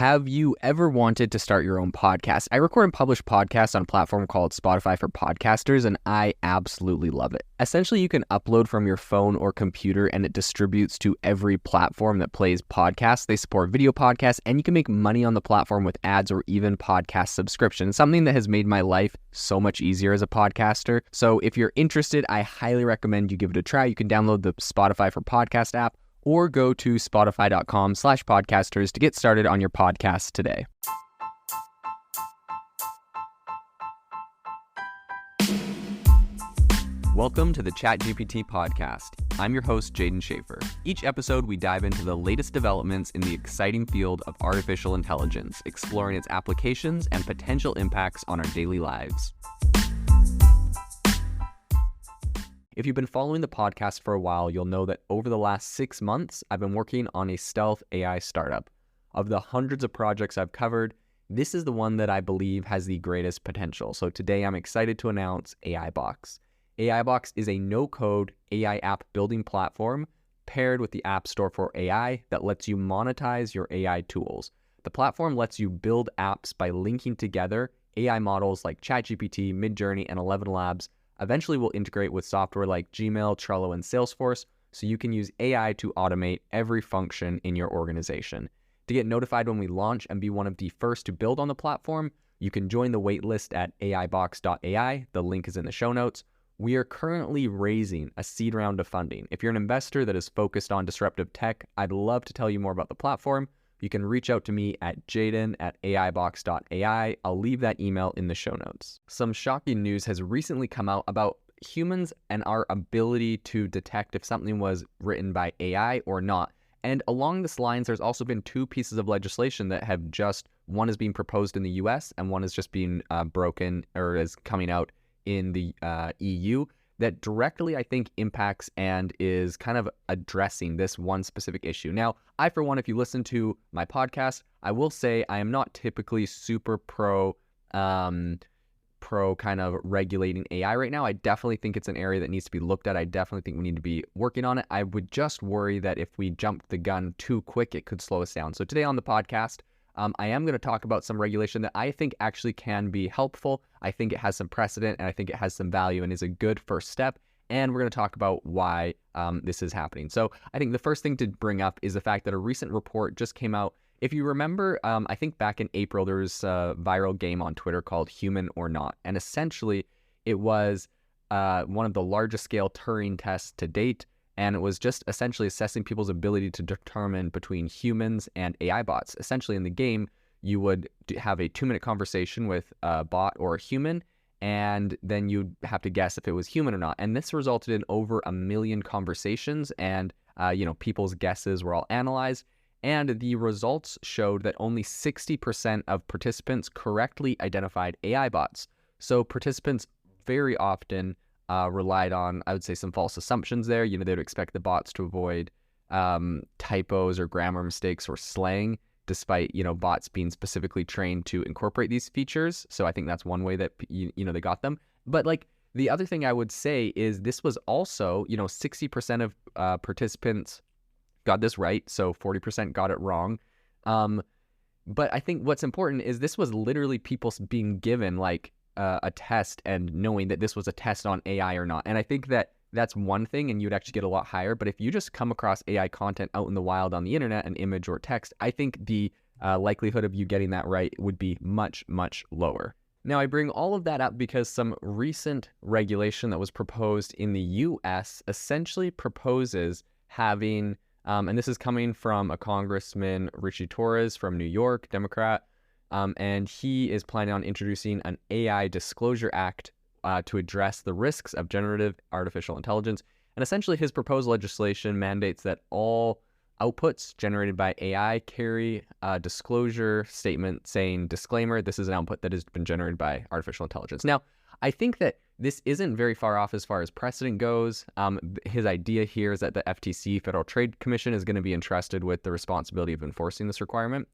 Have you ever wanted to start your own podcast? I record and publish podcasts on a platform called Spotify for Podcasters, and I absolutely love it. Essentially, you can upload from your phone or computer, and it distributes to every platform that plays podcasts. They support video podcasts, and you can make money on the platform with ads or even podcast subscriptions, something that has made my life so much easier as a podcaster. So if you're interested, I highly recommend you give it a try. You can download the Spotify for Podcast app, or go to spotify.com/podcasters to get started on your podcast today. Welcome to the ChatGPT podcast. I'm your host, Jaden Schaefer. Each episode, we dive into the latest developments in the exciting field of artificial intelligence, exploring its applications and potential impacts on our daily lives. If you've been following the podcast for a while, you'll know that over the last 6 months, I've been working on a stealth AI startup. Of the hundreds of projects I've covered, this is the one that I believe has the greatest potential. So today I'm excited to announce AIBox. AIBox is a no-code AI app building platform paired with the App Store for AI that lets you monetize your AI tools. The platform lets you build apps by linking together AI models like ChatGPT, Midjourney, and ElevenLabs. Eventually, we'll integrate with software like Gmail, Trello, and Salesforce, so you can use AI to automate every function in your organization. To get notified when we launch and be one of the first to build on the platform, you can join the waitlist at aibox.ai. The link is in the show notes. We are currently raising a seed round of funding. If you're an investor that is focused on disruptive tech, I'd love to tell you more about the platform. You can reach out to me at jaden@aibox.ai. I'll leave that email in the show notes. Some shocking news has recently come out about humans and our ability to detect if something was written by AI or not. And along this lines, there's also been 2 pieces of legislation that have one is being proposed in the US and one is just being broken or is coming out in the EU that directly, I think, impacts and is kind of addressing this one specific issue. Now, I, for one, if you listen to my podcast, I will say I am not typically super pro kind of regulating AI right now. I definitely think it's an area that needs to be looked at. I definitely think we need to be working on it. I would just worry that if we jumped the gun too quick, it could slow us down. So today on the podcast, I am going to talk about some regulation that I think actually can be helpful. I think it has some precedent and I think it has some value and is a good first step. And we're going to talk about why this is happening. So I think the first thing to bring up is the fact that a recent report just came out. If you remember, I think back in April, there was a viral game on Twitter called Human or Not. And essentially, it was one of the largest scale Turing tests to date. And it was just essentially assessing people's ability to determine between humans and AI bots. Essentially, in the game, you would have a 2-minute conversation with a bot or a human, and then you'd have to guess if it was human or not. And this resulted in over 1 million conversations, and people's guesses were all analyzed. And the results showed that only 60% of participants correctly identified AI bots. So participants very often relied on, I would say, some false assumptions there. They would expect the bots to avoid typos or grammar mistakes or slang, despite, bots being specifically trained to incorporate these features. So I think that's one way that, they got them. But the other thing I would say is this was also, 60% of participants got this right. So 40% got it wrong. But I think what's important is this was literally people being given a test and knowing that this was a test on AI or not. And I think that that's one thing and you'd actually get a lot higher. But if you just come across AI content out in the wild on the internet, an image or text, I think the likelihood of you getting that right would be much, much lower. Now, I bring all of that up because some recent regulation that was proposed in the US essentially proposes having, and this is coming from a Congressman, Richie Torres from New York, Democrat, and he is planning on introducing an AI Disclosure Act to address the risks of generative artificial intelligence. And essentially, his proposed legislation mandates that all outputs generated by AI carry a disclosure statement saying, disclaimer, this is an output that has been generated by artificial intelligence. Now, I think that this isn't very far off as far as precedent goes. His idea here is that the FTC, Federal Trade Commission, is going to be entrusted with the responsibility of enforcing this requirement.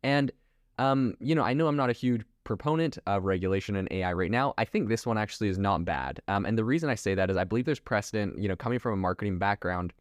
And I know I'm not a huge proponent of regulation in AI right now. I think this one actually is not bad. And the reason I say that is I believe there's precedent, coming from a marketing background.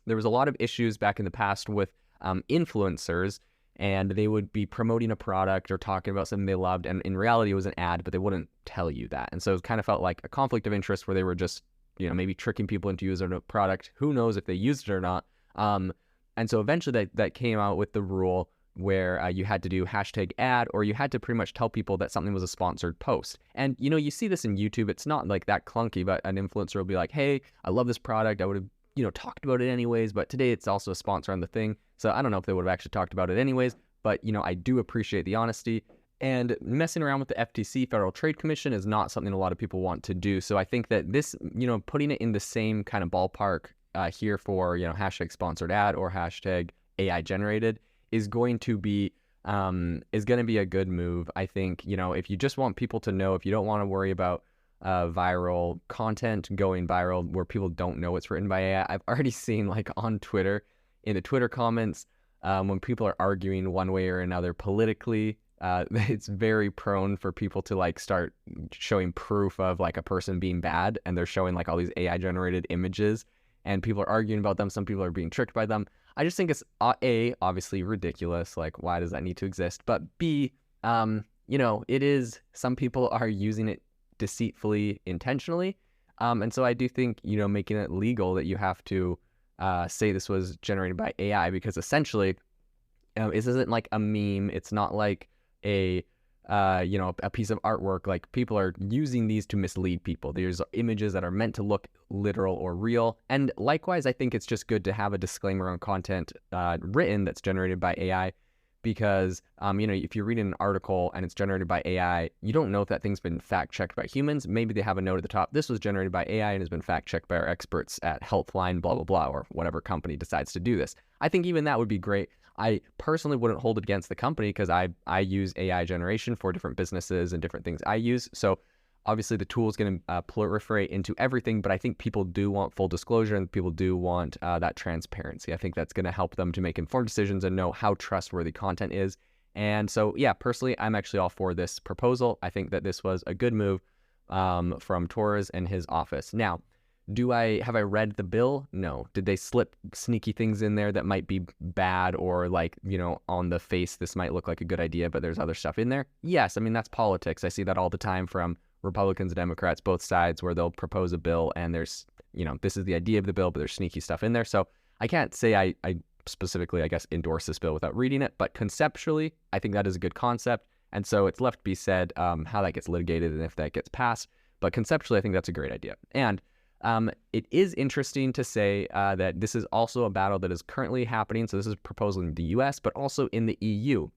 There was a lot of issues back in the past with influencers and they would be promoting a product or talking about something they loved, and in reality it was an ad, but they wouldn't tell you that. And so it kind of felt like a conflict of interest where they were just, maybe tricking people into using a product. Who knows if they used it or not. And so eventually that came out with the rule where you had to do hashtag ad, or you had to pretty much tell people that something was a sponsored post. And, you see this in YouTube. It's not like that clunky, but an influencer will be like, hey, I love this product. I would have, talked about it anyways, but today it's also a sponsor on the thing. So I don't know if they would have actually talked about it anyways, but, I do appreciate the honesty. And messing around with the FTC, Federal Trade Commission, is not something a lot of people want to do. So I think that this, putting it in the same kind of ballpark here for, hashtag sponsored ad or hashtag AI generated is going to be a good move. I think, if you just want people to know, if you don't want to worry about viral content going viral where people don't know it's written by AI. I've already seen, like, on Twitter, in the Twitter comments, when people are arguing one way or another politically, it's very prone for people to, like, start showing proof of, like, a person being bad, and they're showing, like, all these AI generated images, and people are arguing about them. Some people are being tricked by them. I just think it's A, obviously ridiculous. Like, why does that need to exist? But B, it is, some people are using it deceitfully, intentionally. And so I do think, making it legal that you have to say this was generated by AI, because essentially this isn't like a meme. It's not like a piece of artwork. Like, people are using these to mislead people. There's images that are meant to look literal or real. And likewise, I think it's just good to have a disclaimer on content written that's generated by AI, because, if you're reading an article and it's generated by AI, you don't know if that thing's been fact-checked by humans. Maybe they have a note at the top, this was generated by AI and has been fact-checked by our experts at Healthline, blah, blah, blah, or whatever company decides to do this. I think even that would be great. I personally wouldn't hold it against the company, because I use AI generation for different businesses and different things I use. So obviously the tool is going to proliferate into everything, but I think people do want full disclosure, and people do want that transparency. I think that's going to help them to make informed decisions and know how trustworthy content is. And so, yeah, personally, I'm actually all for this proposal. I think that this was a good move from Torres and his office. Now, have I read the bill? No. Did they slip sneaky things in there that might be bad, or, like, on the face, this might look like a good idea, but there's other stuff in there? Yes. I mean, that's politics. I see that all the time from Republicans and Democrats, both sides, where they'll propose a bill and there's, this is the idea of the bill, but there's sneaky stuff in there. So I can't say I specifically, I guess, endorse this bill without reading it, but conceptually, I think that is a good concept. And so it's left to be said how that gets litigated and if that gets passed. But conceptually, I think that's a great idea. And it is interesting to say that this is also a battle that is currently happening. So this is a proposal in the US, but also in the EU.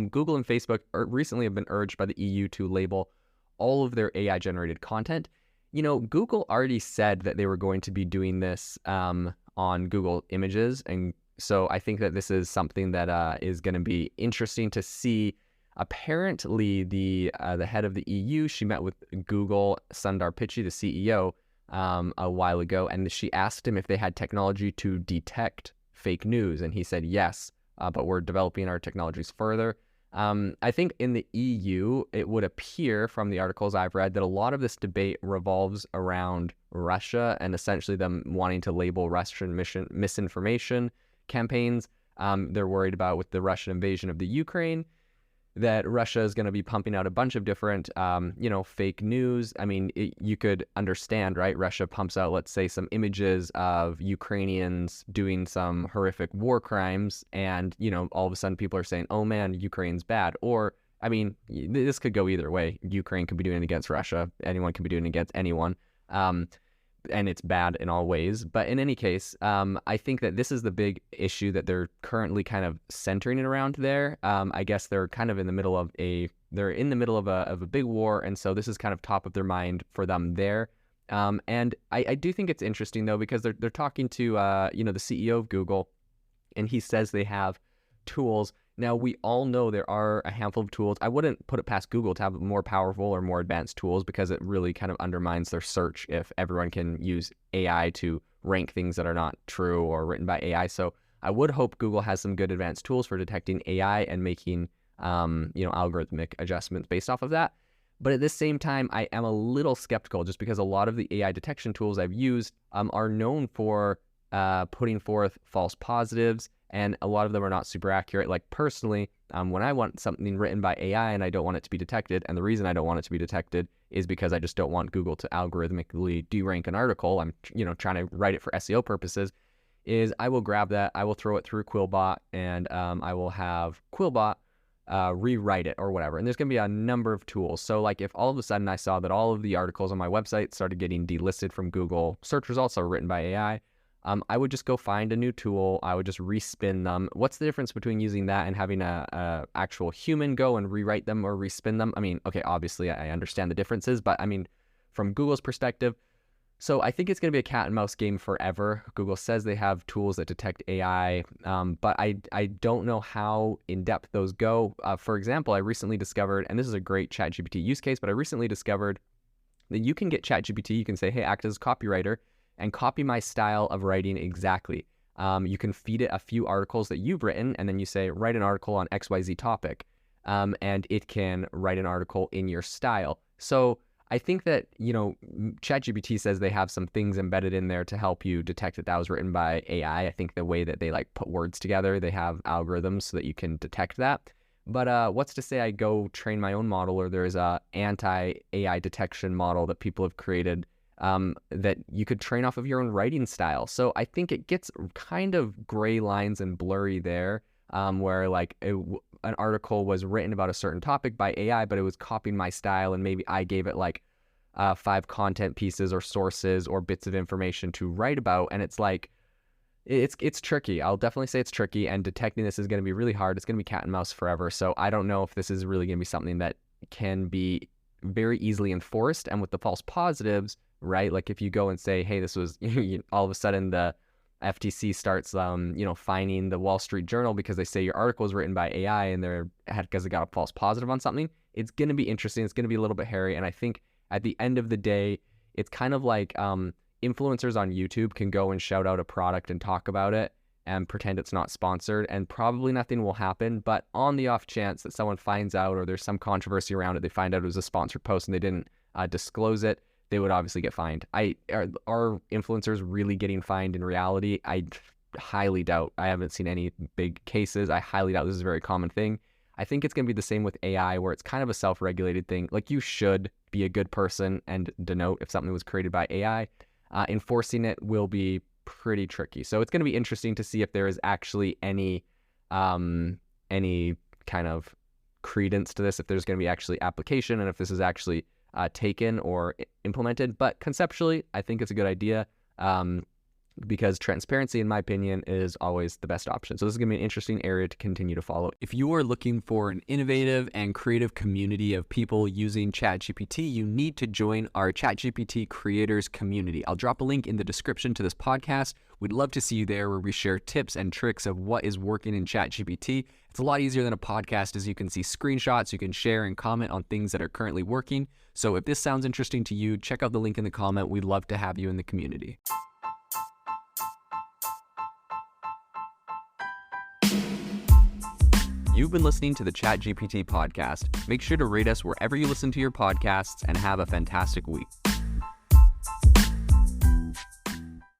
Google and Facebook recently have been urged by the EU to label all of their AI-generated content. Google already said that they were going to be doing this on Google Images, and so I think that this is something that is going to be interesting to see. Apparently, the head of the EU, she met with Google, Sundar Pichai, the CEO, a while ago, and she asked him if they had technology to detect fake news, and he said yes, but we're developing our technologies further. I think in the EU, it would appear from the articles I've read that a lot of this debate revolves around Russia and essentially them wanting to label Russian misinformation campaigns. They're worried about, with the Russian invasion of the Ukraine, that Russia is going to be pumping out a bunch of different, fake news. I mean, you could understand, right? Russia pumps out, let's say, some images of Ukrainians doing some horrific war crimes, and, all of a sudden people are saying, oh man, Ukraine's bad. Or, I mean, this could go either way. Ukraine could be doing it against Russia. Anyone could be doing it against anyone. And it's bad in all ways. But in any case, I think that this is the big issue that they're currently kind of centering it around there. I guess they're kind of in the middle of a big war, and so this is kind of top of their mind for them there. And I do think it's interesting, though, because they're talking to the CEO of Google, and he says they have tools. Now, we all know there are a handful of tools. I wouldn't put it past Google to have more powerful or more advanced tools, because it really kind of undermines their search if everyone can use AI to rank things that are not true or written by AI. So I would hope Google has some good advanced tools for detecting AI and making, algorithmic adjustments based off of that. But at the same time, I am a little skeptical, just because a lot of the AI detection tools I've used are known for putting forth false positives, and a lot of them are not super accurate. Like personally, when I want something written by AI and I don't want it to be detected, and the reason I don't want it to be detected is because I just don't want Google to algorithmically derank an article. I'm, trying to write it for SEO purposes. Is I will grab that, I will throw it through Quillbot, and I will have Quillbot rewrite it or whatever. And there's going to be a number of tools. So like if all of a sudden I saw that all of the articles on my website started getting delisted from Google search results or written by AI, I would just go find a new tool. I would just respin them. What's the difference between using that and having a actual human go and rewrite them or respin them? I mean, okay, obviously I understand the differences, but I mean, from Google's perspective, so I think it's going to be a cat and mouse game forever. Google says they have tools that detect AI, but I don't know how in-depth those go. For example, I recently discovered, and this is a great ChatGPT use case, but I recently discovered that you can get ChatGPT, you can say, hey, act as a copywriter and copy my style of writing exactly. You can feed it a few articles that you've written, and then you say, write an article on XYZ topic, and it can write an article in your style. So I think that, ChatGPT says they have some things embedded in there to help you detect that was written by AI. I think the way that they like put words together, they have algorithms so that you can detect that. But what's to say I go train my own model, or there's a anti-AI detection model that people have created that you could train off of your own writing style. So I think it gets kind of gray lines and blurry there, where like an article was written about a certain topic by AI, but it was copying my style, and maybe I gave it like 5 content pieces or sources or bits of information to write about. And it's like, it's tricky. I'll definitely say it's tricky, and detecting this is going to be really hard. It's going to be cat and mouse forever. So I don't know if this is really going to be something that can be very easily enforced. And with the false positives, right? Like if you go and say, hey, this was, all of a sudden the FTC starts, fining the Wall Street Journal because they say your article is written by AI and because it got a false positive on something. It's going to be interesting. It's going to be a little bit hairy. And I think at the end of the day, it's kind of like influencers on YouTube can go and shout out a product and talk about it and pretend it's not sponsored, and probably nothing will happen. But on the off chance that someone finds out, or there's some controversy around it, they find out it was a sponsored post and they didn't disclose it, they would obviously get fined. Are influencers really getting fined in reality? I highly doubt. I haven't seen any big cases. I highly doubt this is a very common thing. I think it's going to be the same with AI, where it's kind of a self-regulated thing. Like you should be a good person and denote if something was created by AI. Enforcing it will be pretty tricky. So it's going to be interesting to see if there is actually any kind of credence to this, if there's going to be actually application, and if this is actually taken or implemented. But conceptually, I think it's a good idea, because transparency, in my opinion, is always the best option. So this is going to be an interesting area to continue to follow. If you are looking for an innovative and creative community of people using ChatGPT, you need to join our ChatGPT creators community. I'll drop a link in the description to this podcast. We'd love to see you there, where we share tips and tricks of what is working in ChatGPT. It's a lot easier than a podcast, as you can see screenshots, you can share and comment on things that are currently working. So if this sounds interesting to you, check out the link in the comment. We'd love to have you in the community. You've been listening to the ChatGPT podcast. Make sure to rate us wherever you listen to your podcasts, and have a fantastic week.